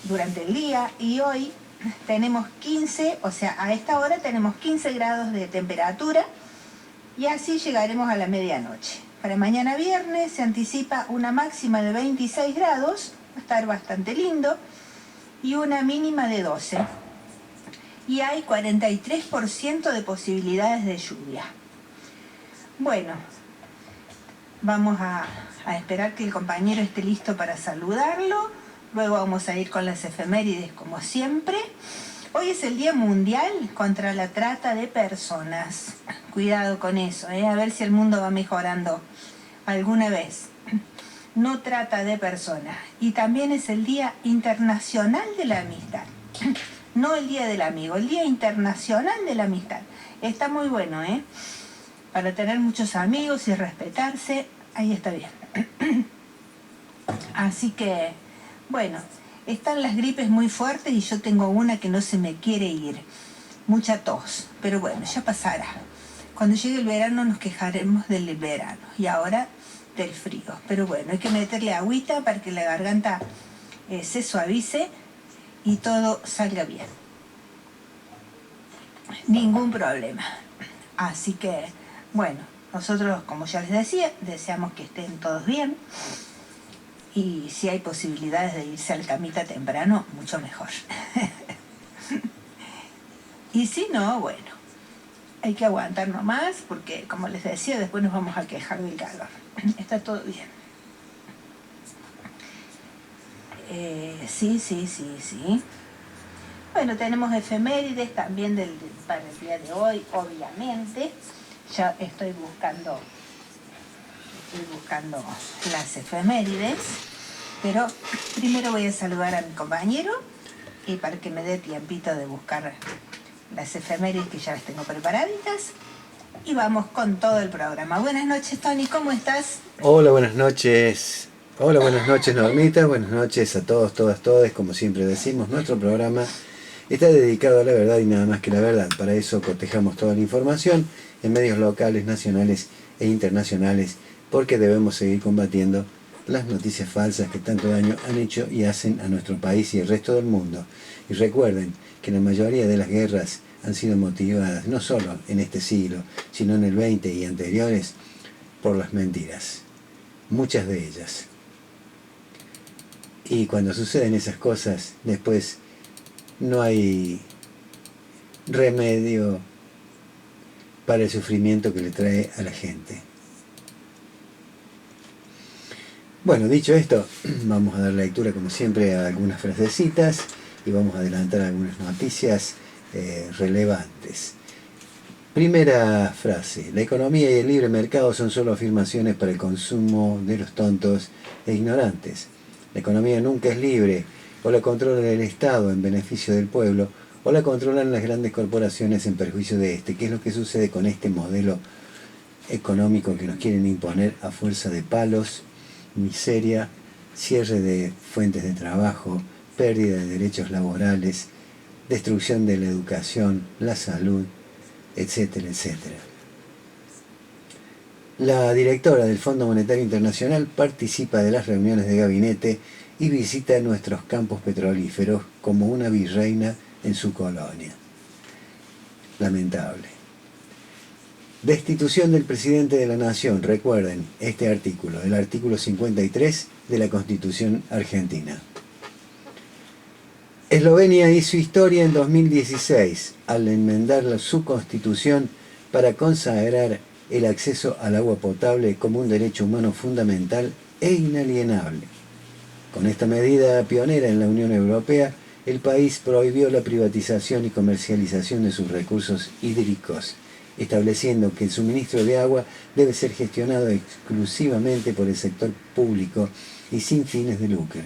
durante el día, y hoy tenemos 15, o sea, a esta hora tenemos 15 grados de temperatura, y así llegaremos a la medianoche. Para mañana viernes se anticipa una máxima de 26 grados, va a estar bastante lindo, y una mínima de 12. Y hay 43% de posibilidades de lluvia. Bueno, vamos a esperar que el compañero esté listo para saludarlo. Luego vamos a ir con las efemérides como siempre. Hoy es el Día Mundial contra la Trata de Personas. Cuidado con eso, a ver si el mundo va mejorando alguna vez. No trata de personas. Y también es el Día Internacional de la Amistad. No el Día del Amigo, el Día Internacional de la Amistad. Está muy bueno, para tener muchos amigos y respetarse, ahí está bien. Así que, bueno, están las gripes muy fuertes y yo tengo una que no se me quiere ir. Mucha tos, pero bueno, ya pasará. Cuando llegue el verano nos quejaremos del verano y ahora del frío. Pero bueno, hay que meterle agüita para que la garganta se suavice y todo salga bien. Ningún problema. Así que, bueno, nosotros, como ya les decía, deseamos que estén todos bien. Y si hay posibilidades de irse al camita temprano, mucho mejor. Y si no, bueno, hay que aguantar nomás, porque como les decía, después nos vamos a quejar del calor. Está todo bien. Sí. Bueno, tenemos efemérides también para el día de hoy, obviamente. Ya estoy buscando las efemérides, pero primero voy a saludar a mi compañero y para que me dé tiempito de buscar las efemérides que ya las tengo preparaditas. Y vamos con todo el programa. Buenas noches, Tony, ¿cómo estás? Hola, buenas noches. Hola, buenas noches, Normita. Buenas noches a todos, todas, todes. Como siempre decimos, nuestro programa está dedicado a la verdad y nada más que la verdad. Para eso cotejamos toda la información en medios locales, nacionales e internacionales, porque debemos seguir combatiendo las noticias falsas que tanto daño han hecho y hacen a nuestro país y el resto del mundo. Y recuerden que la mayoría de las guerras han sido motivadas, no solo en este siglo, sino en el 20 y anteriores, por las mentiras. Muchas de ellas. Y cuando suceden esas cosas, después no hay remedio para el sufrimiento que le trae a la gente. Bueno, dicho esto, vamos a dar lectura como siempre a algunas frasecitas y vamos a adelantar algunas noticias relevantes. Primera frase: la economía y el libre mercado son solo afirmaciones para el consumo de los tontos e ignorantes. La economía nunca es libre, o la controla el Estado en beneficio del pueblo, o la controlan las grandes corporaciones en perjuicio de este. ¿Qué es lo que sucede con este modelo económico que nos quieren imponer a fuerza de palos, miseria, cierre de fuentes de trabajo, pérdida de derechos laborales, destrucción de la educación, la salud, etcétera, etcétera? La directora del Fondo Monetario Internacional participa de las reuniones de gabinete y visita nuestros campos petrolíferos como una virreina en su colonia. Lamentable. Destitución del presidente de la Nación. Recuerden este artículo, el artículo 53 de la Constitución Argentina. Eslovenia hizo historia en 2016 al enmendar su constitución para consagrar el acceso al agua potable como un derecho humano fundamental e inalienable. Con esta medida pionera en la Unión Europea, el país prohibió la privatización y comercialización de sus recursos hídricos, estableciendo que el suministro de agua debe ser gestionado exclusivamente por el sector público y sin fines de lucro.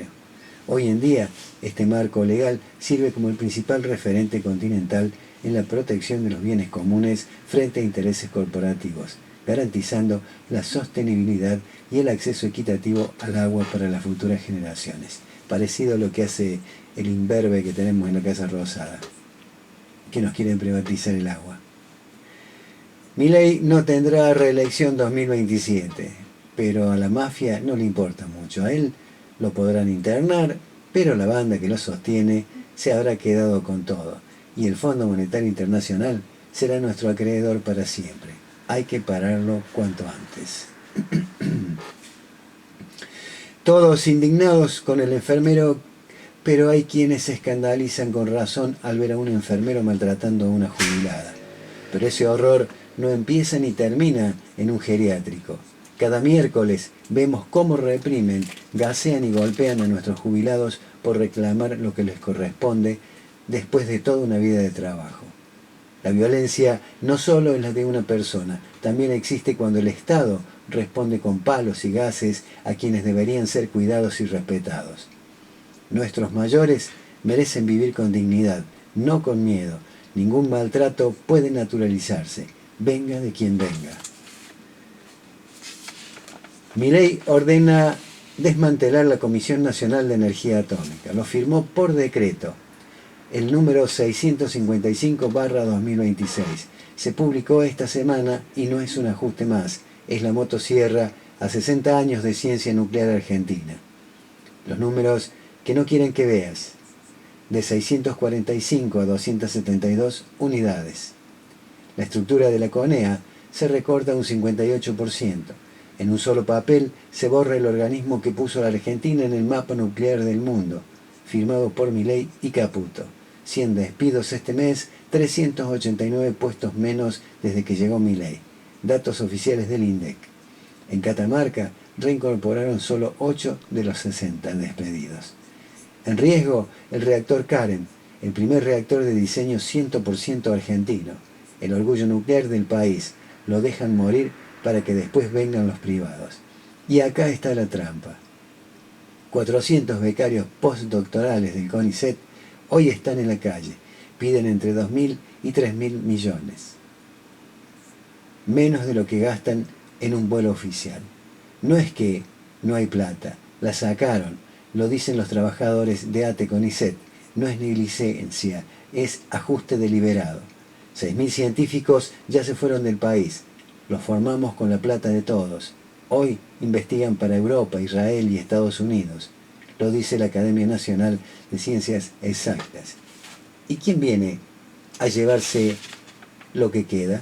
Hoy en día, este marco legal sirve como el principal referente continental en la protección de los bienes comunes frente a intereses corporativos, garantizando la sostenibilidad y el acceso equitativo al agua para las futuras generaciones. Parecido a lo que hace el imberbe que tenemos en la Casa Rosada, que nos quieren privatizar el agua. Milei no tendrá reelección 2027, pero a la mafia no le importa mucho. A él lo podrán internar, pero la banda que lo sostiene se habrá quedado con todo, y el Fondo Monetario Internacional será nuestro acreedor para siempre. Hay que pararlo cuanto antes. Todos indignados con el enfermero, pero hay quienes se escandalizan con razón al ver a un enfermero maltratando a una jubilada. Pero ese horror no empieza ni termina en un geriátrico. Cada miércoles vemos cómo reprimen, gasean y golpean a nuestros jubilados por reclamar lo que les corresponde después de toda una vida de trabajo. La violencia no solo es la de una persona, también existe cuando el Estado responde con palos y gases a quienes deberían ser cuidados y respetados. Nuestros mayores merecen vivir con dignidad, no con miedo. Ningún maltrato puede naturalizarse, venga de quien venga. Milei ordena desmantelar la Comisión Nacional de Energía Atómica. Lo firmó por decreto, el número 655/2026. Se publicó esta semana y no es un ajuste más, es la motosierra a 60 años de ciencia nuclear argentina. Los números que no quieren que veas, de 645 a 272 unidades. La estructura de la CONEA se recorta un 58%. En un solo papel se borra el organismo que puso a la Argentina en el mapa nuclear del mundo, firmado por Milei y Caputo. 100 despidos este mes, 389 puestos menos desde que llegó Milei. Datos oficiales del INDEC. En Catamarca reincorporaron solo 8 de los 60 despedidos. En riesgo, el reactor Karen, el primer reactor de diseño 100% argentino. El orgullo nuclear del país. Lo dejan morir para que después vengan los privados. Y acá está la trampa. 400 becarios postdoctorales del CONICET hoy están en la calle. Piden entre 2.000 y 3.000 millones. Menos de lo que gastan en un vuelo oficial. No es que no hay plata, la sacaron, lo dicen los trabajadores de ATE CONICET. No es negligencia, es ajuste deliberado. 6.000 científicos ya se fueron del país. Los formamos con la plata de todos. Hoy investigan para Europa, Israel y Estados Unidos. Lo dice la Academia Nacional de Ciencias Exactas. ¿Y quién viene a llevarse lo que queda?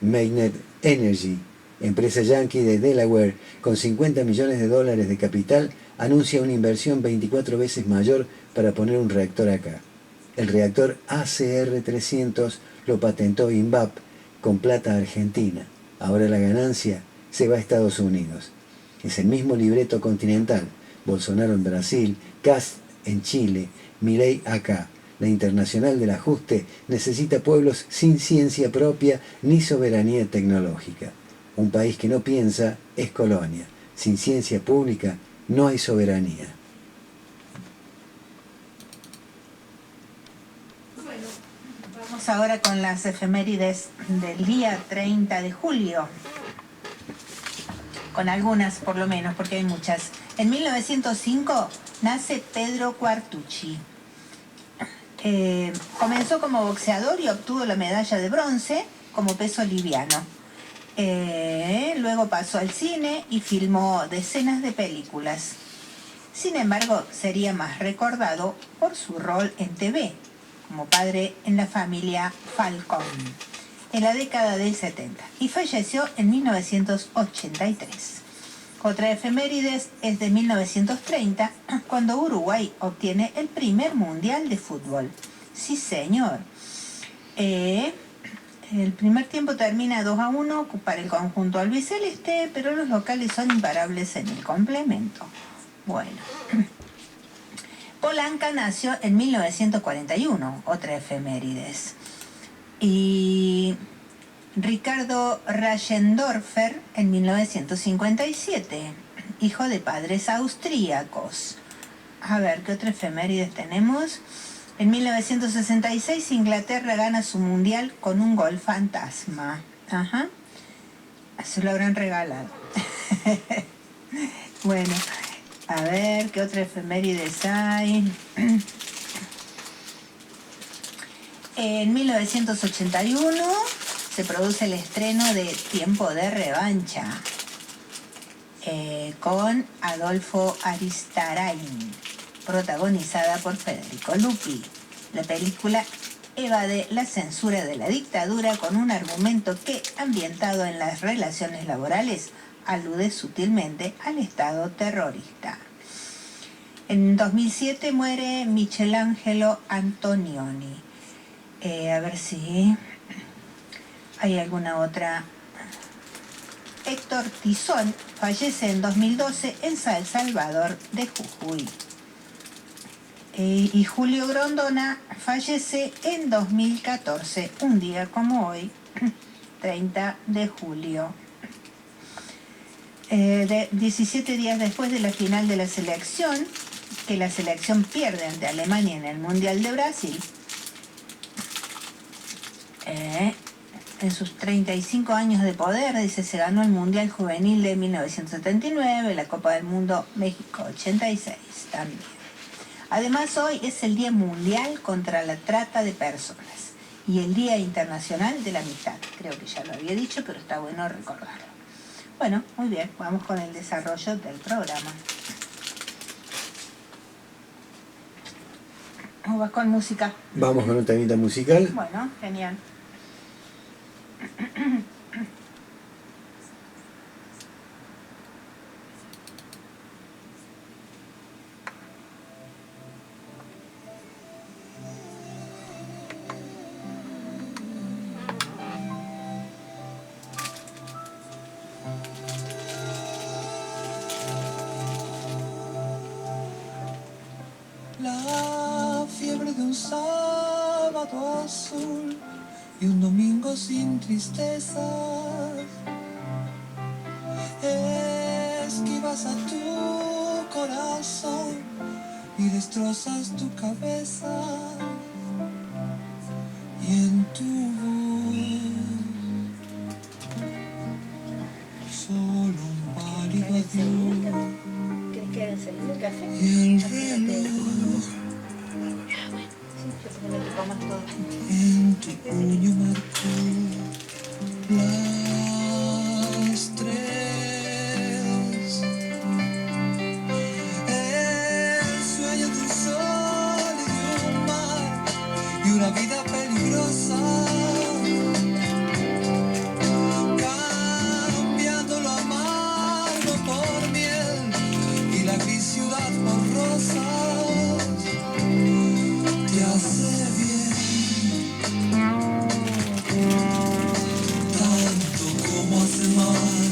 Magnet Energy, empresa yankee de Delaware, con $50 millones de capital, anuncia una inversión 24 veces mayor para poner un reactor acá. El reactor ACR300 lo patentó INVAP con plata argentina. Ahora la ganancia se va a Estados Unidos. Es el mismo libreto continental. Bolsonaro en Brasil, Kast en Chile, Milei acá. La internacional del ajuste necesita pueblos sin ciencia propia ni soberanía tecnológica. Un país que no piensa es colonia. Sin ciencia pública no hay soberanía. Bueno, vamos ahora con las efemérides del día 30 de julio. Con algunas por lo menos, porque hay muchas. En 1905 nace Pedro Quartucci. Comenzó como boxeador y obtuvo la medalla de bronce como peso liviano. Luego pasó al cine y filmó decenas de películas. Sin embargo, sería más recordado por su rol en TV, como padre en la familia Falcón, en la década del 70, y falleció en 1983. Otra efemérides es de 1930, cuando Uruguay obtiene el primer mundial de fútbol. Sí, señor. El primer tiempo termina 2-1 para el conjunto albiceleste, pero los locales son imparables en el complemento. Bueno. Polanca nació en 1941, otra efemérides. Y Ricardo Rajendorfer en 1957, hijo de padres austríacos. A ver, ¿qué otra efemérides tenemos? En 1966 Inglaterra gana su mundial con un gol fantasma. Ajá. Se lo habrán regalado. Bueno, a ver, ¿qué otra efemérides hay? En 1981 se produce el estreno de Tiempo de Revancha con Adolfo Aristarain. protagonizada por Federico Lupi. La película evade la censura de la dictadura con un argumento que, ambientado en las relaciones laborales, alude sutilmente al Estado terrorista. En 2007 muere Michelangelo Antonioni. A ver si hay alguna otra. Héctor Tizón fallece en 2012 en San Salvador de Jujuy. Y Julio Grondona fallece en 2014, un día como hoy, 30 de julio. 17 días después de la final de la selección, que la selección pierde ante Alemania en el Mundial de Brasil, en sus 35 años de poder, dice, se ganó el Mundial Juvenil de 1979, la Copa del Mundo México 86 también. Además, hoy es el Día Mundial contra la Trata de Personas y el Día Internacional de la Amistad. Creo que ya lo había dicho, pero está bueno recordarlo. Bueno, muy bien, vamos con el desarrollo del programa. ¿Cómo vas con música? Vamos con un temita musical. Bueno, genial. La fiebre de un sábado azul y un domingo sin tristezas. Esquivas a tu corazón y destrozas tu cabeza. Y en tu voz solo un pálido adiós. ¿Quieres que haga seguir el café? Y el reloj en tu puño marcó las 3. El sueño de un sol y de un mar y una vida peligrosa, cambiando lo amargo por miel y la gris ciudad por rosas. Te hace bien tanto como hace mal,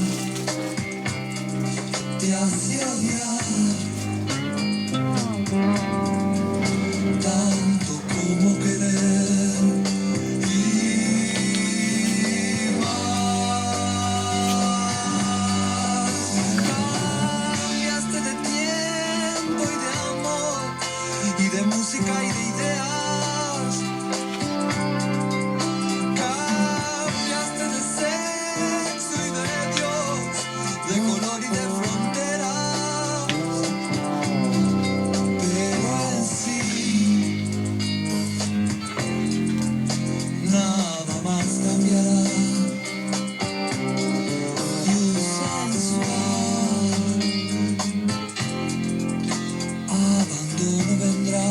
te hace odiar tanto como querer y más. Cambiaste de tiempo y de amor y de música y de ideas. Cambiaste de sexo y de Dios, de color y de fronteras. Pero en sí nada más cambiará. Y un sensual abandono vendrá.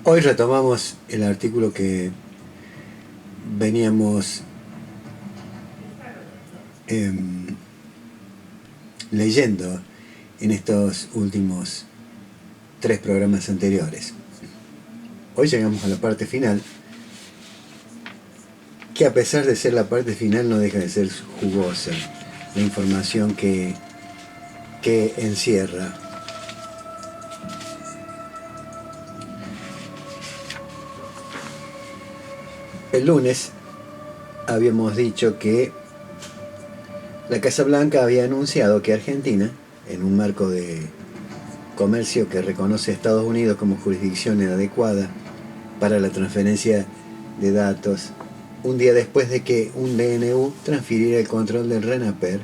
Hoy retomamos el artículo que veníamos leyendo en estos últimos 3 programas anteriores. Hoy llegamos a la parte final, que a pesar de ser la parte final no deja de ser jugosa la información que encierra. El lunes habíamos dicho que la Casa Blanca había anunciado que Argentina, en un marco de comercio que reconoce a Estados Unidos como jurisdicción adecuada para la transferencia de datos, un día después de que un DNU transfiriera el control del RENAPER,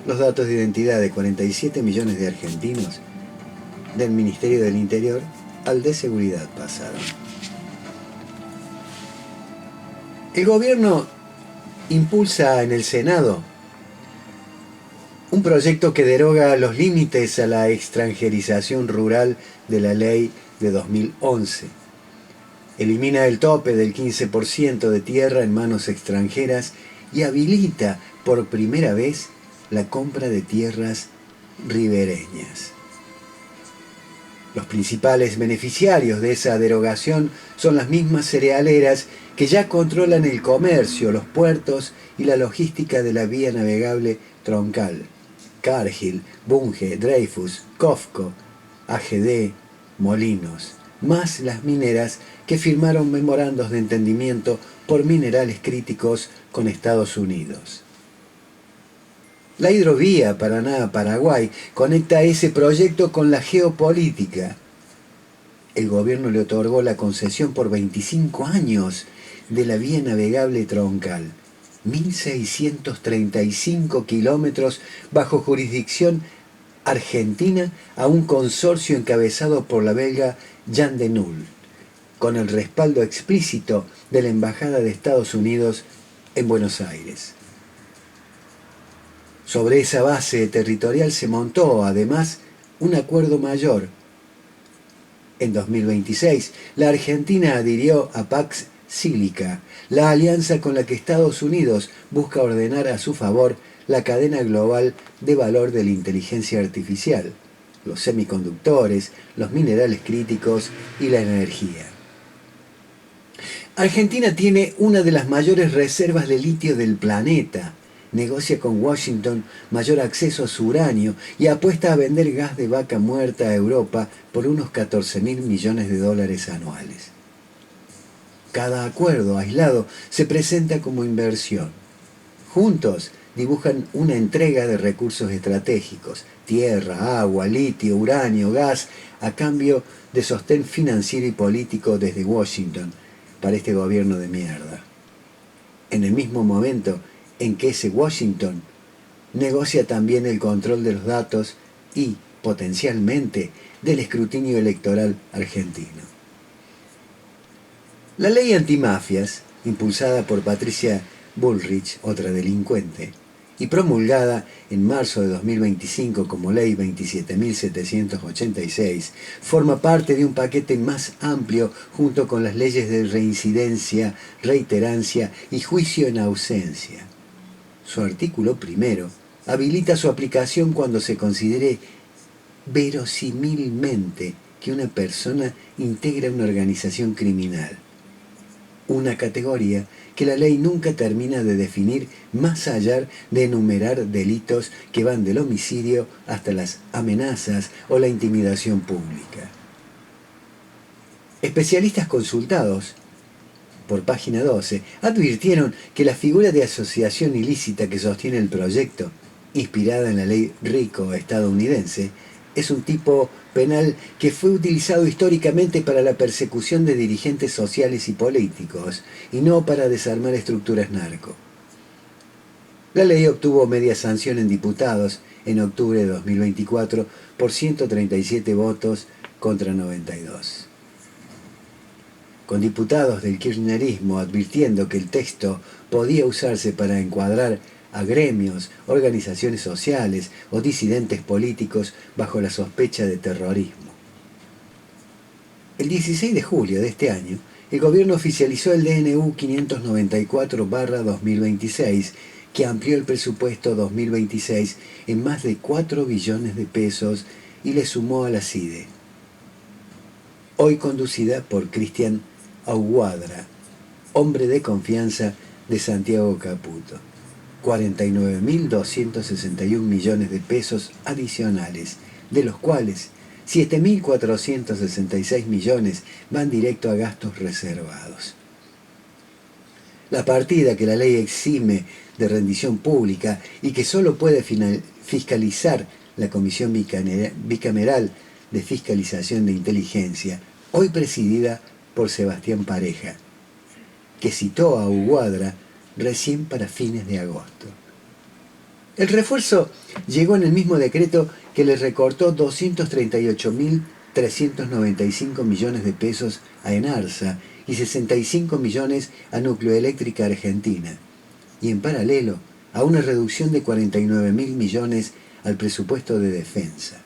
los datos de identidad de 47 millones de argentinos del Ministerio del Interior al de Seguridad pasaron. El gobierno impulsa en el Senado un proyecto que deroga los límites a la extranjerización rural de la ley de 2011. Elimina el tope del 15% de tierra en manos extranjeras y habilita por primera vez la compra de tierras ribereñas. Los principales beneficiarios de esa derogación son las mismas cerealeras que ya controlan el comercio, los puertos y la logística de la vía navegable troncal. Cargill, Bunge, Dreyfus, COFCO, AGD, Molinos, más las mineras que firmaron memorandos de entendimiento por minerales críticos con Estados Unidos. La hidrovía Paraná-Paraguay conecta ese proyecto con la geopolítica. El gobierno le otorgó la concesión por 25 años de la vía navegable troncal, 1.635 kilómetros bajo jurisdicción argentina a un consorcio encabezado por la belga Jan de Nul, con el respaldo explícito de la Embajada de Estados Unidos en Buenos Aires. Sobre esa base territorial se montó, además, un acuerdo mayor. En 2026, la Argentina adhirió a Pax Sílica, la alianza con la que Estados Unidos busca ordenar a su favor la cadena global de valor de la inteligencia artificial, los semiconductores, los minerales críticos y la energía. Argentina tiene una de las mayores reservas de litio del planeta, negocia con Washington mayor acceso a su uranio y apuesta a vender gas de vaca muerta a Europa por unos 14.000 millones de dólares anuales. Cada acuerdo aislado se presenta como inversión. Juntos dibujan una entrega de recursos estratégicos, tierra, agua, litio, uranio, gas, a cambio de sostén financiero y político desde Washington para este gobierno de mierda. En el mismo momento en que ese Washington negocia también el control de los datos y, potencialmente, del escrutinio electoral argentino. La ley antimafias, impulsada por Patricia Bullrich, otra delincuente, y promulgada en marzo de 2025 como Ley 27.786, forma parte de un paquete más amplio junto con las leyes de reincidencia, reiterancia y juicio en ausencia. Su artículo primero habilita su aplicación cuando se considere verosimilmente que una persona integra una organización criminal, una categoría que la ley nunca termina de definir más allá de enumerar delitos que van del homicidio hasta las amenazas o la intimidación pública. Especialistas consultados por página 12 advirtieron que la figura de asociación ilícita que sostiene el proyecto, inspirada en la ley RICO estadounidense, es un tipo penal que fue utilizado históricamente para la persecución de dirigentes sociales y políticos, y no para desarmar estructuras narco. La ley obtuvo media sanción en diputados en octubre de 2024 por 137 votos contra 92. Con diputados del kirchnerismo advirtiendo que el texto podía usarse para encuadrar a gremios, organizaciones sociales o disidentes políticos bajo la sospecha de terrorismo. El 16 de julio de este año, el gobierno oficializó el DNU 594/2026, que amplió el presupuesto 2026 en más de 4 billones de pesos y le sumó a la CIDE, hoy conducida por Cristian Aguadra, hombre de confianza de Santiago Caputo. 49.261 millones de pesos adicionales, de los cuales 7.466 millones van directo a gastos reservados. La partida que la ley exime de rendición pública y que solo puede fiscalizar la Comisión Bicameral de Fiscalización de Inteligencia, hoy presidida por Sebastián Pareja, que citó a Aguadra recién para fines de agosto. El refuerzo llegó en el mismo decreto que le recortó 238.395 millones de pesos a Enarsa y 65 millones a Nucleoeléctrica Argentina, y en paralelo a una reducción de 49.000 millones al presupuesto de defensa.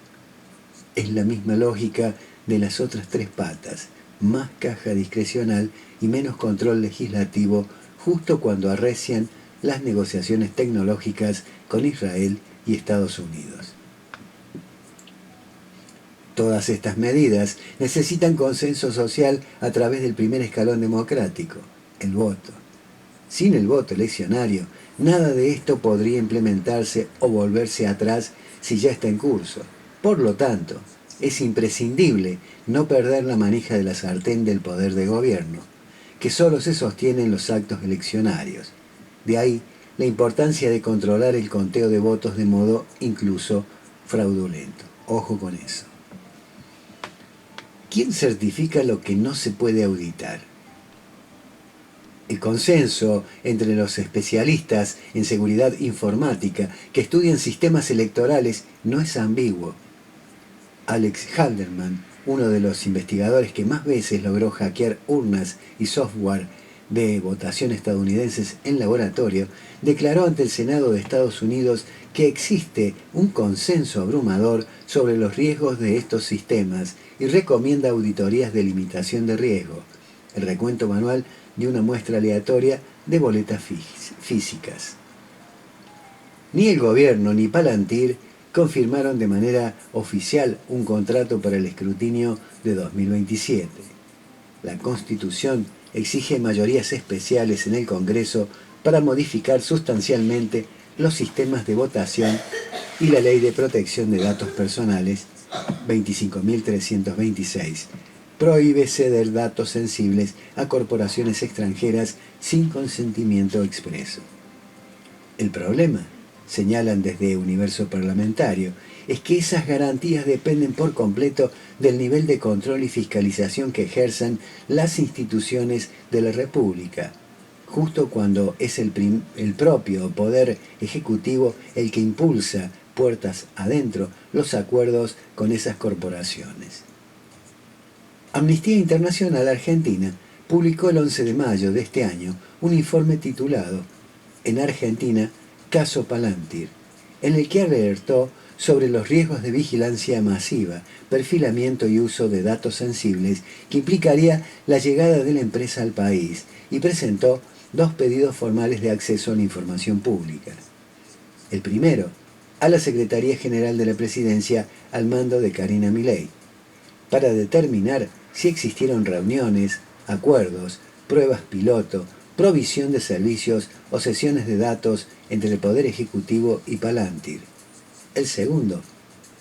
Es la misma lógica de las otras tres patas: más caja discrecional y menos control legislativo, justo cuando arrecian las negociaciones tecnológicas con Israel y Estados Unidos. Todas estas medidas necesitan consenso social a través del primer escalón democrático, el voto. Sin el voto eleccionario, nada de esto podría implementarse o volverse atrás si ya está en curso. Por lo tanto, es imprescindible no perder la manija de la sartén del poder de gobierno, que solo se sostiene en los actos eleccionarios. De ahí la importancia de controlar el conteo de votos de modo incluso fraudulento. Ojo con eso. ¿Quién certifica lo que no se puede auditar? El consenso entre los especialistas en seguridad informática que estudian sistemas electorales no es ambiguo. Alex Halderman, uno de los investigadores que más veces logró hackear urnas y software de votación estadounidenses en laboratorio, declaró ante el Senado de Estados Unidos que existe un consenso abrumador sobre los riesgos de estos sistemas y recomienda auditorías de limitación de riesgo, el recuento manual de una muestra aleatoria de boletas físicas. Ni el gobierno ni Palantir confirmaron de manera oficial un contrato para el escrutinio de 2027. La Constitución exige mayorías especiales en el Congreso para modificar sustancialmente los sistemas de votación y la Ley de Protección de Datos Personales 25.326 prohíbe ceder datos sensibles a corporaciones extranjeras sin consentimiento expreso. El problema, señalan desde Universo Parlamentario, es que esas garantías dependen por completo del nivel de control y fiscalización que ejerzan las instituciones de la República, justo cuando es el propio Poder Ejecutivo el que impulsa puertas adentro los acuerdos con esas corporaciones. Amnistía Internacional Argentina publicó el 11 de mayo de este año un informe titulado En Argentina, Caso Palantir, en el que alertó sobre los riesgos de vigilancia masiva, perfilamiento y uso de datos sensibles que implicaría la llegada de la empresa al país, y presentó 2 pedidos formales de acceso a la información pública. El primero, a la Secretaría General de la Presidencia al mando de Karina Milei, para determinar si existieron reuniones, acuerdos, pruebas piloto, provisión de servicios o sesiones de datos entre el Poder Ejecutivo y Palantir. El segundo,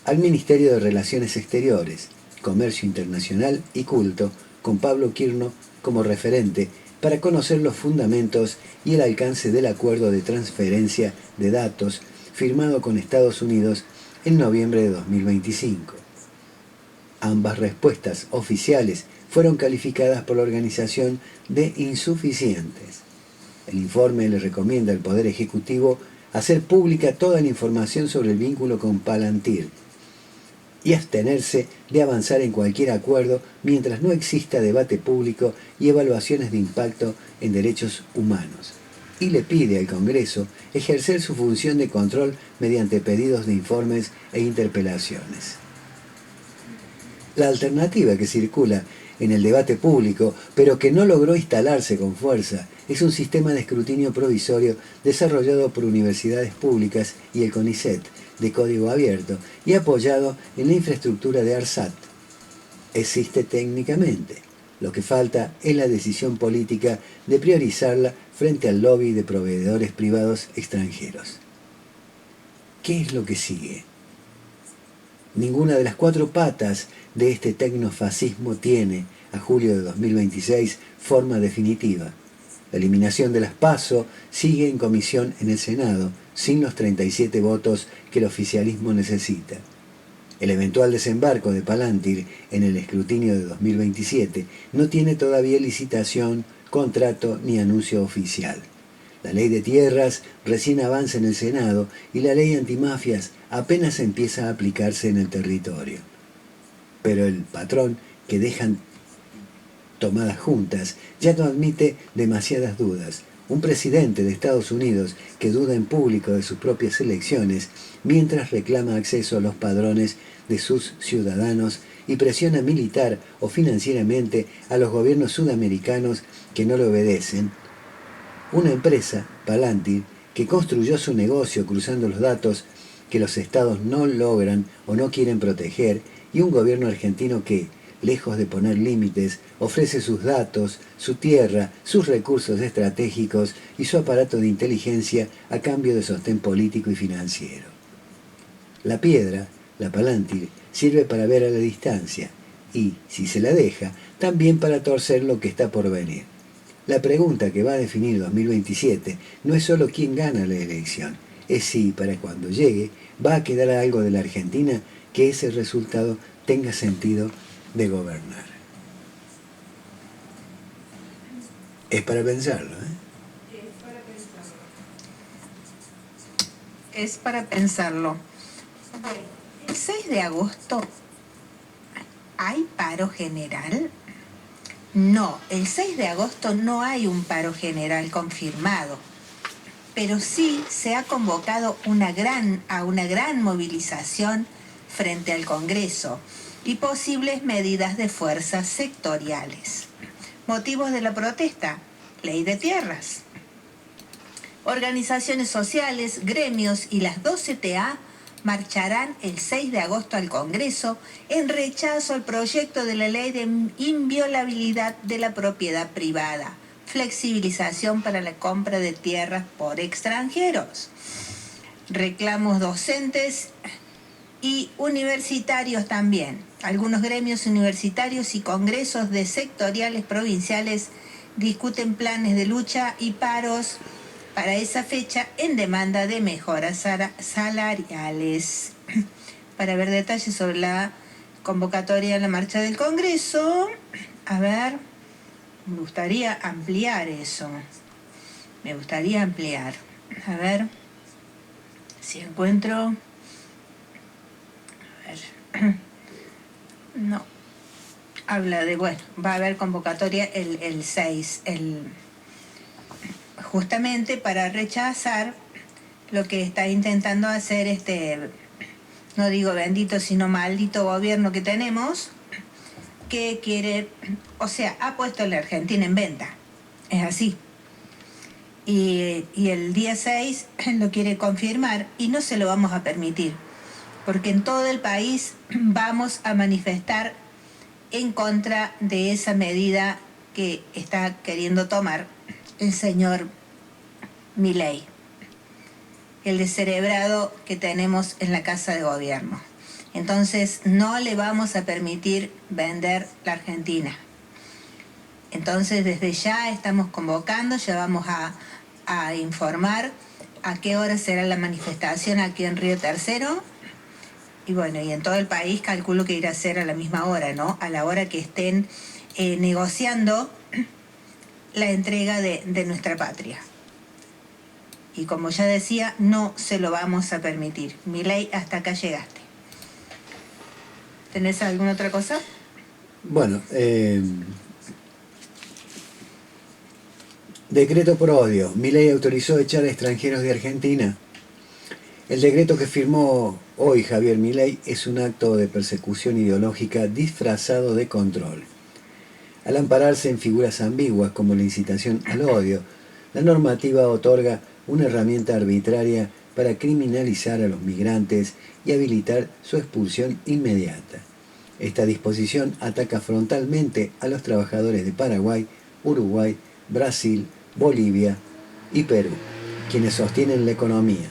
al Ministerio de Relaciones Exteriores, Comercio Internacional y Culto, con Pablo Quirno como referente, para conocer los fundamentos y el alcance del acuerdo de transferencia de datos firmado con Estados Unidos en noviembre de 2025. Ambas respuestas oficiales fueron calificadas por la organización de insuficientes. El informe le recomienda al Poder Ejecutivo hacer pública toda la información sobre el vínculo con Palantir y abstenerse de avanzar en cualquier acuerdo mientras no exista debate público y evaluaciones de impacto en derechos humanos. Y le pide al Congreso ejercer su función de control mediante pedidos de informes e interpelaciones. La alternativa que circula en el debate público, pero que no logró instalarse con fuerza, es un sistema de escrutinio provisorio desarrollado por universidades públicas y el CONICET, de código abierto, y apoyado en la infraestructura de ARSAT. Existe técnicamente. Lo que falta es la decisión política de priorizarla frente al lobby de proveedores privados extranjeros. ¿Qué es lo que sigue? Ninguna de las cuatro patas de este tecnofascismo tiene, a julio de 2026, forma definitiva. La eliminación de las PASO sigue en comisión en el Senado, sin los 37 votos que el oficialismo necesita. El eventual desembarco de Palantir en el escrutinio de 2027 no tiene todavía licitación, contrato ni anuncio oficial. La ley de tierras recién avanza en el Senado y la ley antimafias apenas empieza a aplicarse en el territorio. Pero el patrón que dejan tomadas juntas ya no admite demasiadas dudas. Un presidente de Estados Unidos que duda en público de sus propias elecciones mientras reclama acceso a los padrones de sus ciudadanos y presiona militar o financieramente a los gobiernos sudamericanos que no le obedecen. Una empresa, Palantir, que construyó su negocio cruzando los datos que los estados no logran o no quieren proteger, y un gobierno argentino que, lejos de poner límites, ofrece sus datos, su tierra, sus recursos estratégicos y su aparato de inteligencia a cambio de sostén político y financiero. La piedra, la Palantir, sirve para ver a la distancia y, si se la deja, también para torcer lo que está por venir. La pregunta que va a definir 2027 no es solo quién gana la elección, es si, para cuando llegue, va a quedar algo de la Argentina que ese resultado tenga sentido de gobernar. Es para pensarlo, ¿eh? Es para pensarlo. El 6 de agosto, ¿hay paro general? No, el 6 de agosto no hay un paro general confirmado, pero sí se ha convocado a una gran movilización frente al Congreso y posibles medidas de fuerza sectoriales. Motivos de la protesta: ley de tierras. Organizaciones sociales, gremios y las 2 CTA marcharán el 6 de agosto al Congreso en rechazo al proyecto de la ley de inviolabilidad de la propiedad privada, flexibilización para la compra de tierras por extranjeros. Reclamos docentes y universitarios también. Algunos gremios universitarios y congresos de sectoriales provinciales discuten planes de lucha y paros para esa fecha en demanda de mejoras salariales. Para ver detalles sobre la convocatoria de la marcha del Congreso, a ver, me gustaría ampliar eso. A ver si encuentro. A ver. No. Habla de, bueno, va a haber convocatoria el 6, justamente para rechazar lo que está intentando hacer no digo bendito, sino maldito gobierno que tenemos, que quiere, o sea, ha puesto a la Argentina en venta. Es así. Y el día 6 lo quiere confirmar y no se lo vamos a permitir, porque en todo el país vamos a manifestar en contra de esa medida que está queriendo tomar el señor Milei, el descerebrado que tenemos en la Casa de Gobierno. Entonces no le vamos a permitir vender la Argentina. Entonces desde ya estamos convocando, ya vamos a informar a qué hora será la manifestación aquí en Río Tercero. Y bueno, y en todo el país calculo que irá a ser a la misma hora, ¿no? A la hora que estén negociando la entrega de nuestra patria. Y como ya decía, no se lo vamos a permitir. Milei, hasta acá llegaste. ¿Tenés alguna otra cosa? Bueno, decreto por odio. Milei autorizó echar a extranjeros de Argentina. El decreto que firmó hoy Javier Milei es un acto de persecución ideológica disfrazado de control. Al ampararse en figuras ambiguas como la incitación al odio, la normativa otorga una herramienta arbitraria para criminalizar a los migrantes y habilitar su expulsión inmediata. Esta disposición ataca frontalmente a los trabajadores de Paraguay, Uruguay, Brasil, Bolivia y Perú, quienes sostienen la economía.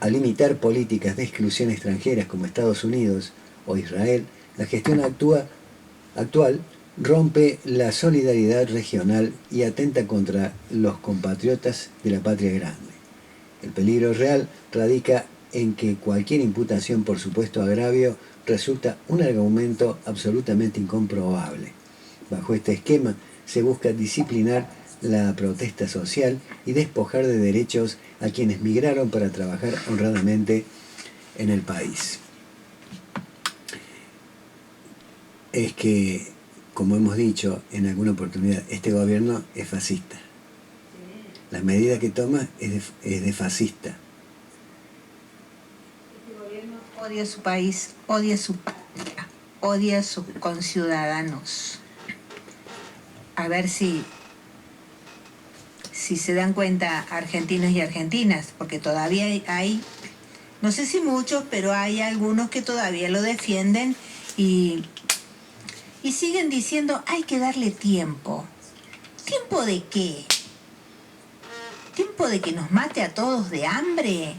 Al limitar políticas de exclusión extranjeras como Estados Unidos o Israel, la gestión actual rompe la solidaridad regional y atenta contra los compatriotas de la patria grande. El peligro real radica en que cualquier imputación por supuesto agravio resulta un argumento absolutamente incomprobable. Bajo este esquema se busca disciplinar la protesta social y despojar de derechos a quienes migraron para trabajar honradamente en el país. Es que, como hemos dicho en alguna oportunidad, este gobierno es fascista. La medida que toma es de fascista. Este gobierno odia su país, odia su patria, odia a sus conciudadanos. A ver si se dan cuenta argentinos y argentinas, porque todavía hay, no sé si muchos, pero hay algunos que todavía lo defienden y siguen diciendo hay que darle tiempo. ¿Tiempo de qué? ¿Tiempo de que nos mate a todos de hambre?